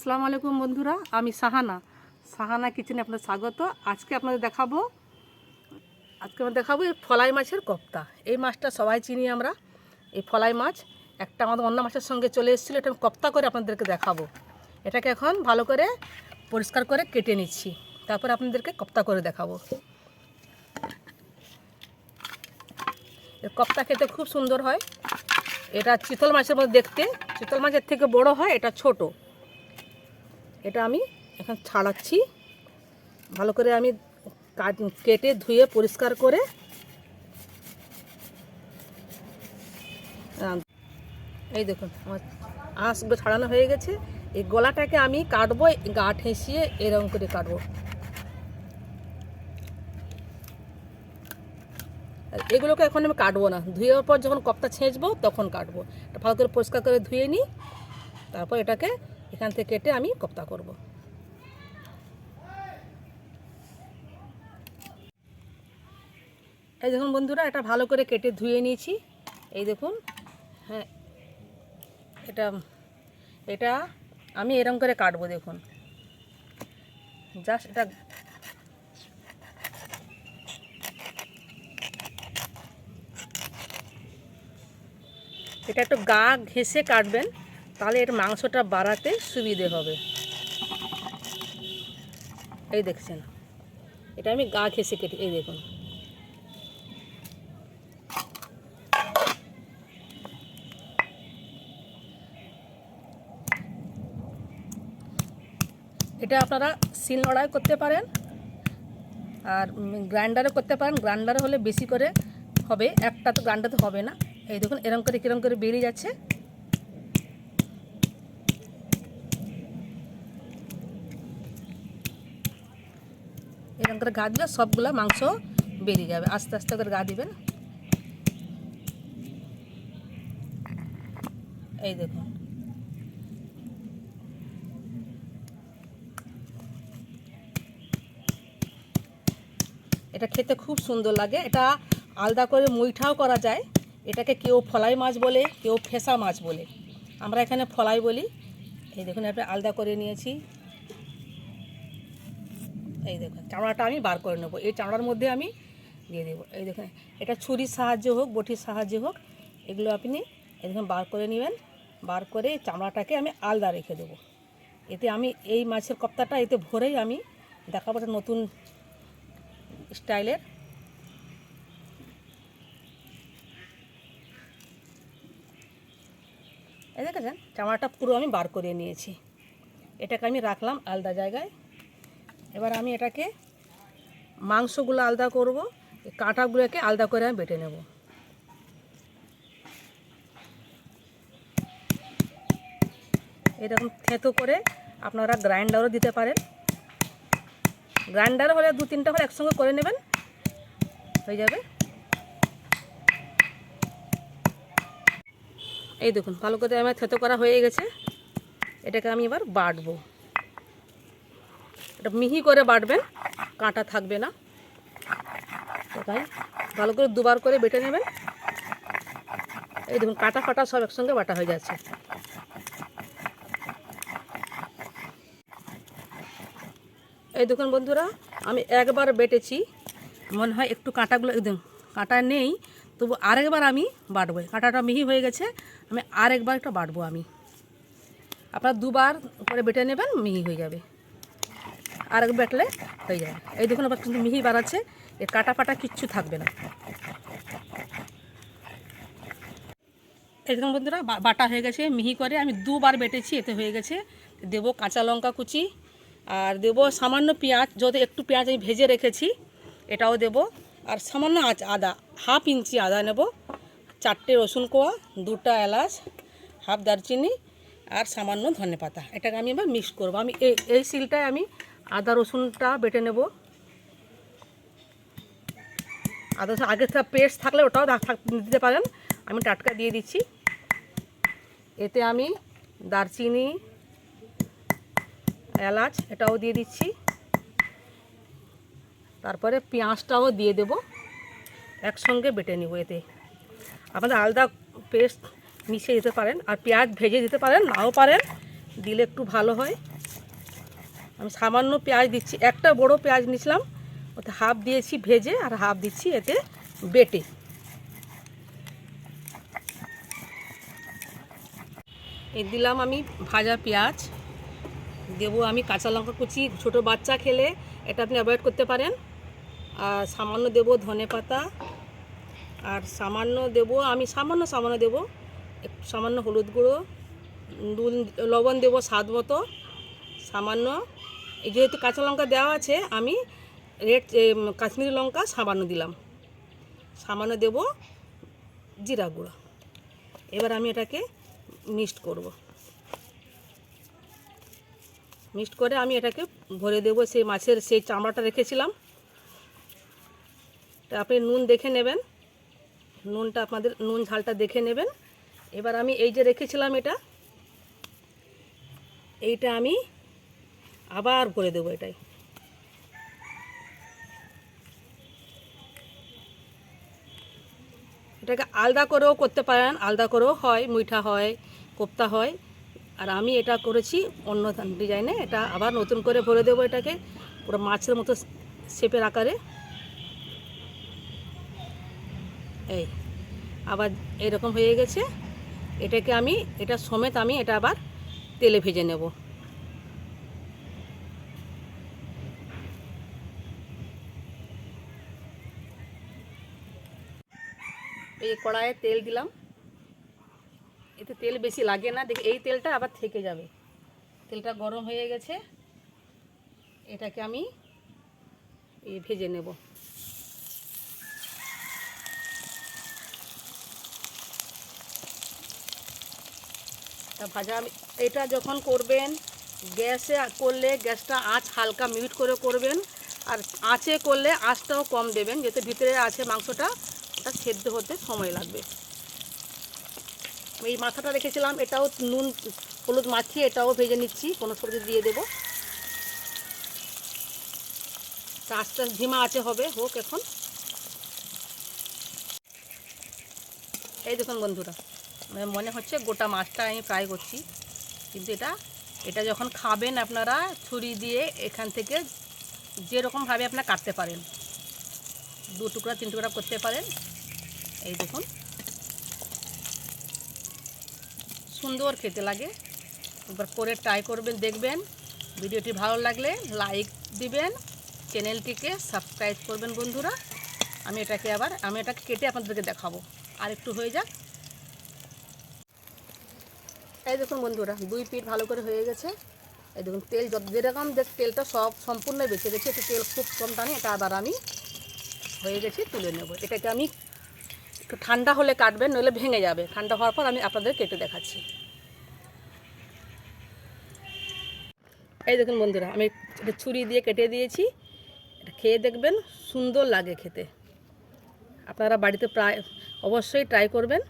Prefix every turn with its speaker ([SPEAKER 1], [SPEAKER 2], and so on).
[SPEAKER 1] আসসালামু আলাইকুম বন্ধুরা, আমি সাহানা কিচেনে আপনাদের স্বাগত। আজকে আপনাদের দেখাবো এই ফলাই মাছের কোপ্তা। এই মাছটা সবাই চিনি আমরা। এই ফলাই মাছ একটা আমাদের অন্য মাছের সঙ্গে চলে এসেছিলো, এটা আমি কোপ্তা করে আপনাদেরকে দেখাবো। এটাকে এখন ভালো করে পরিষ্কার করে কেটে নিচ্ছি, তারপর আপনাদেরকে কোপ্তা করে দেখাবো। এর কোপ্তা খেতে খুব সুন্দর হয়। এটা চিতল মাছের মধ্যে দেখতে, চিতল মাছের থেকে বড় হয়, এটা ছোট। এটা আমি এখন ছাড়াচ্ছি ভালো করে। আমি কেটে ধুয়ে পরিষ্কার করে এই দেখুন আমার আঁশগুলো ছাড়ানো হয়ে গেছে। এই গলাটাকে আমি কাটবো, গা ঠেসিয়ে এরকম করে কাটবো। আর এগুলোকে এখন আমি কাটবো না, ধুয়ের পর যখন কোপ্তা ছেঁচবো তখন কাটবো। এটা ভালো করে পরিষ্কার করে ধুয়ে নিই, তারপর এটাকে এখান থেকে কেটে আমি কোপ্তা করব। এই দেখুন বন্ধুরা, এটা ভালো করে কেটে ধুয়ে নিয়েছি। এই দেখুন, হ্যাঁ, এটা আমি এরকম করে কাটবো। দেখুন, জাস্ট এটা একটু গা ঘেঁষে কাটবেন, তাহলে এর মাংসটা বাড়াতে সুবিধে হবে। এই দেখছেন, এটা আমি গা ঘেঁষে কেটে, এই দেখুন। এটা আপনারা শিলনোড়ায় করতে পারেন আর গ্রাইন্ডারে করতে পারেন। গ্রাইন্ডারে হলে বেশি করে হবে, একটা তো গ্রাইন্ডারে হবে না। এই দেখুন এরকম করে বেরিয়ে যাচ্ছে। এরকম করে গা দিলে সবগুলা মাংস বেরিয়ে যাবে। আস্তে আস্তে করে গা দিবেন। এই দেখুন, এটা খেতে খুব সুন্দর লাগে। এটা আলাদা করে মুইঠাও করা যায়। এটাকে কেউ ফলাই মাছ বলে, কেউ ফেসা মাছ বলে। আমরা এখানে ফলাই বলি। এই দেখুন, এটা আলাদা করে নিয়েছি। এই দেখুন, চামড়াটা আমি বার করে নেবো। এই চামড়ার মধ্যে আমি দিয়ে দেবো। এই দেখুন, এটা ছুরির সাহায্যে হোক, বটির সাহায্যে হোক, এগুলো আপনি এই দেখুন বার করে নেবেন। বার করে চামড়াটাকে আমি আলাদা রেখে দেবো। এতে আমি এই মাছের কোপ্তাটা এতে ভরেই আমি দেখাবো একটা নতুন স্টাইলের। এই দেখেছেন, চামড়াটা পুরো আমি বার করে নিয়েছি। এটাকে আমি রাখলাম আলাদা জায়গায়। এবার আমি এটাকে মাংসগুলো আলাদা করব, কাঁটাগুলোকে আলাদা করে আমি বেটে নেব। এরকম থেঁতো করে আপনারা গ্রাইন্ডারও দিতে পারেন। গ্রাইন্ডার হলে 2-3টা হলে একসঙ্গে করে নেবেন, হয়ে যাবে। এই দেখুন, ভালো করে আমার থেঁতো করা হয়ে গেছে। এটাকে আমি এবার বাটবো। এটা মিহি করে বাটবেন, কাঁটা থাকবে না। তাই ভালো করে দুবার করে বেটে নেবেন। এই দেখুন, কাঁটা ফাটা সব একসঙ্গে বাটা হয়ে যাচ্ছে। এই দেখুন বন্ধুরা, আমি একবার বেটেছি, মনে হয় একটু কাঁটাগুলো একদম কাঁটা নেই, তবু আরেকবার আমি বাটবো। কাঁটাটা মিহি হয়ে গেছে, আমি আরেকবার একটা বাটবো। আপনারা 2বার করে বেটে নেবেন, মিহি হয়ে যাবে। আরেক বেটলে হয়ে যাবে। এই দেখুন, আবার কিন্তু মিহি বাড়াচ্ছে, এর কাটা ফাটা কিচ্ছু থাকবে না। এই দেখুন বন্ধুরা, বাটা হয়ে গেছে মিহি করে। আমি 2বার বেটেছি, এতে হয়ে গেছে। দেবো কাঁচা লঙ্কা কুচি, আর দেবো সামান্য পেঁয়াজ, যদি একটু পেঁয়াজ আমি ভেজে রেখেছি, এটাও দেব। আর সামান্য আদা, 1/2 ইঞ্চি আদা নেব, 4টে রসুন কোয়া, 2টা এলাচ, 1/2 দারচিনি, আর সামান্য ধনেপাতা। এটাকে আমি এবার মিক্স করবো। আমি এই শিলটায় আমি আদা রসুনটা বেটে নেব। আদা রসুন আগে থেকে পেস্ট থাকলে ওটাও দিতে পারেন, আমি টাটকা দিয়ে দিচ্ছি। এতে আমি দারচিনি, এলাচ এটাও দিয়ে দিচ্ছি। তারপরে পেঁয়াজটাও দিয়ে দেব, একসঙ্গে বেটে নিব। এতে আপনারা আলাদা পেস্ট মিশিয়ে দিতে পারেন, আর পেঁয়াজ ভেজে দিতে পারেন, নাও পারেন, দিলে একটু ভালো হয়। আমি সামান্য পেঁয়াজ দিচ্ছি, একটা বড় পেঁয়াজ নিয়েছিলাম, ওতে হাফ দিয়েছি ভেজে আর হাফ দিচ্ছি এতে বেটে। এই দিলাম আমি ভাজা পেঁয়াজ, দেবো আমি কাঁচা লঙ্কা কুচি, ছোটো বাচ্চা খেলে এটা আপনি অ্যাভয়েড করতে পারেন। আর সামান্য দেবো ধনে পাতা, আর সামান্য দেবো আমি সামান্য দেবো সামান্য হলুদ গুঁড়ো, নুন লবণ দেবো স্বাদ মতো সামান্য। এই যেহেতু কাঁচা লঙ্কা দেওয়া আছে আমি রেড কাশ্মীরি লঙ্কা সামান্য দিলাম, সামান্য দেবো জিরা গুঁড়ো। এবার আমি এটাকে মিক্সড করব, মিক্সড করে আমি এটাকে ভরে দেবো সেই মাছের সেই চামড়াটা রেখেছিলাম। তা আপনি নুন দেখে নেবেন, নুনটা আপনাদের নুন ঝালটা দেখে নেবেন। এবার আমি এই যে রেখেছিলাম এইটা আমি আবার ভরে দেবো এটাই। এটাকে আলাদা করেও করতে পারেন, আলাদা করেও হয়, মুইঠা হয়, কোপ্তা হয়। আর আমি এটা করেছি অন্য ডিজাইনে, এটা আবার নতুন করে ভরে দেবো এটাকে পুরো মাছের মতো শেপের আকারে। এই আবার এরকম হয়ে গেছে, এটাকে আমি এটা সমেত আমি এটা আবার তেলে ভেজে নেব। এই কড়াইয়ে তেল দিলাম, এতে তেল বেশি লাগে না, দেখি এই তেলটা আবার থেকে যাবে। তেলটা গরম হয়ে গেছে, এটাকে আমি ভেজে নেব। তা ভাজা আমি এটা যখন করবেন গ্যাসে করলে গ্যাসটা আঁচ হালকা মিউট করে করবেন, আর আঁচে করলে আঁচটাও কম দেবেন, যাতে ভিতরে আছে মাংসটা ওটা সেদ্ধ হতে সময় লাগবে। এই মাথাটা রেখেছিলাম, এটাও নুন হলুদ মাখিয়ে এটাও ভেজে নিচ্ছি, কোনো সবজি দিয়ে দেবো। আঁচটা ধিমা আছে হবে, হোক এখন। এই দেখুন বন্ধুরা, মনে হচ্ছে গোটা মাছটা আমি ফ্রাই করছি, কিন্তু এটা যখন খাবেন আপনারা ছুরি দিয়ে এখান থেকে যেরকমভাবে আপনারা কাটতে পারেন, 2 টুকরা 3 টুকরা করতে পারেন। এই দেখুন সুন্দর খেতে লাগে, একবার করে ট্রাই করবেন, দেখবেন। ভিডিওটি ভালো লাগলে লাইক দিবেন, চ্যানেলটিকে সাবস্ক্রাইব করবেন বন্ধুরা। আমি এটাকে কেটে আপনাদেরকে দেখাবো, আর একটু হয়ে যাক। এই দেখুন বন্ধুরা 2 পিঠ ভালো করে হয়ে গেছে। এই দেখুন তেল যেরকম তেলটা সব সম্পূর্ণ বেঁচে গেছে, একটু তেল খুব কম টানে। এটা আবার আমি হয়ে গেছে তুলে নেব। এটাকে আমি একটু ঠান্ডা হলে কাটবেন, নইলে ভেঙে যাবে। ঠান্ডা হওয়ার পর আমি আপনাদের কেটে দেখাচ্ছি। এই দেখুন বন্ধুরা, আমি এটা ছুরি দিয়ে কেটে দিয়েছি। এটা খেয়ে দেখবেন, সুন্দর লাগে খেতে। আপনারা বাড়িতে অবশ্যই ট্রাই করবেন।